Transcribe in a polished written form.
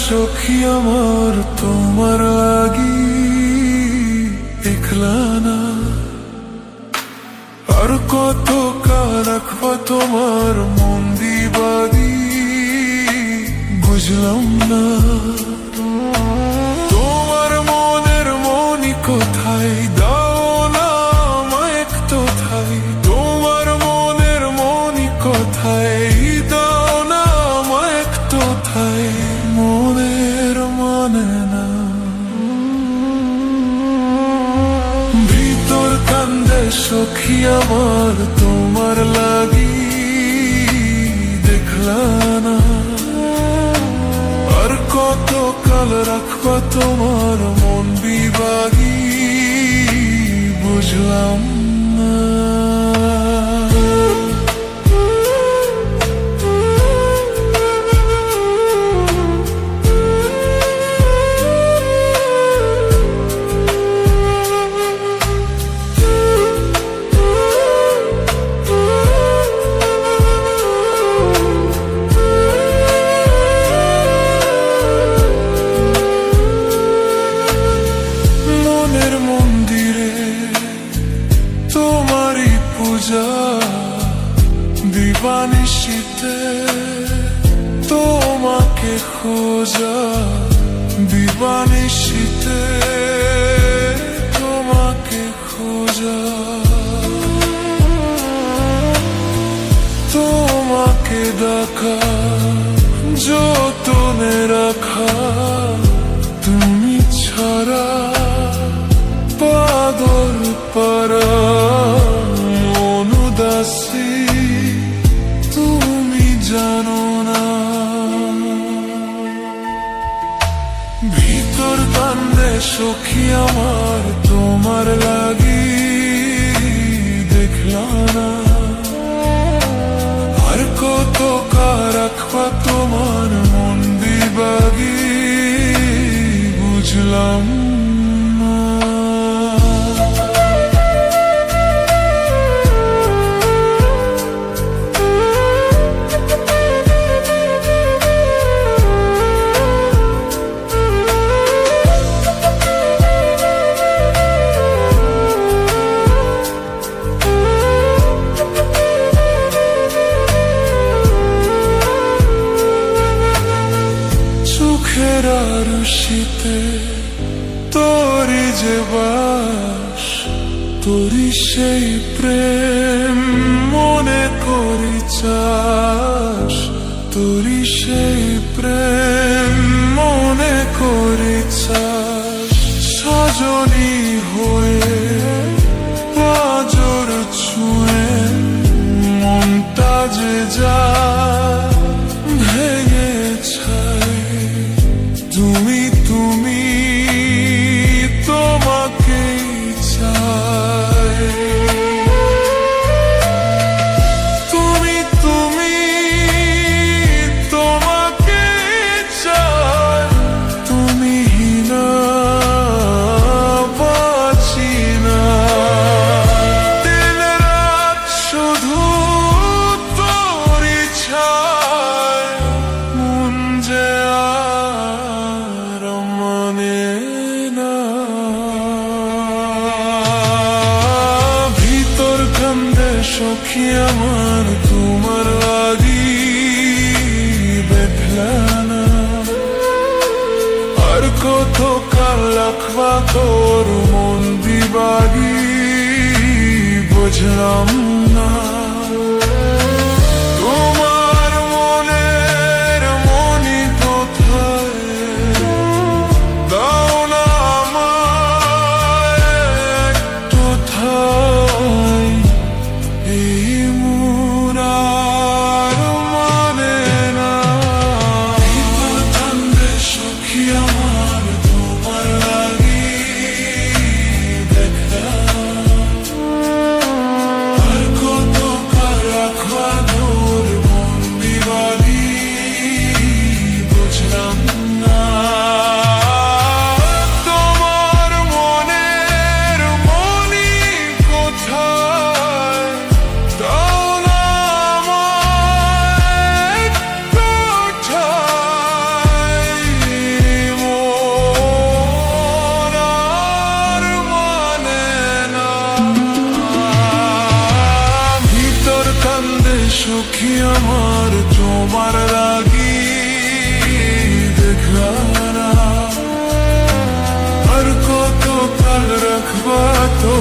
সখী আমার তোমার লাগি একলা না, আর কত কাল রাখবা তোমার মন দিবাদি বুঝলাম না। তোমার মনের মনি কোথায়, দাও না আমায় কোথায়, তোমার মনের মনি কোথায়, দাও না আমায় কোথায়, মনের মানে না। ভিতর কান্দে সখী আমার তোমার লাগি দেখলা না, আর কত কাল রাখবা তোমার মন বিভাগী বুঝলাম না। তোমারই পূজা দিবানিশিতে, তোমাকে খোঁজা দিবানিশিতে, তোমাকে খোঁজা, তোমাকে ডাকা যতনে রাখা, তুমি ছাড়া পাগল পারা মনুদাসী তুমি জানো না। ভিতর কান্দে সখী আমার তোমার লাগি দেখলা না, আর কত কাল রাখবা তোমার মন দিবাগি বুঝলাম না। শীতে তোরি যে বাস, তোরি সেই প্রেম মনে করি চাস, তোরি সেই প্রেম মনে করি চাস, সাজনী হয়ে পাজর ছুঁয়ে মনটা যে যা ভেঙে ছাই, তুমি তুমি তোমাকেই চাই, তুমি তুমি তোমাকেই চাই, তুমি না বাঁচি না, দিন রাত শুধু তোরই ছায়, মন যে সখী আমার তোমার লাগি দেখলা না, আর কত কাল রাখবা তোর মন দিবাগি বুঝলাম না। তোমার মনের মনি কোথায়, দাও না আমায় কোথায়, এই মুরার মানে না। ভিতর কান্দে সখী আমার তোমার লাগি দেখলা, আর কত সখী আমার তোমার লাগি দেখলা না, আর কত কাল রাখবা তো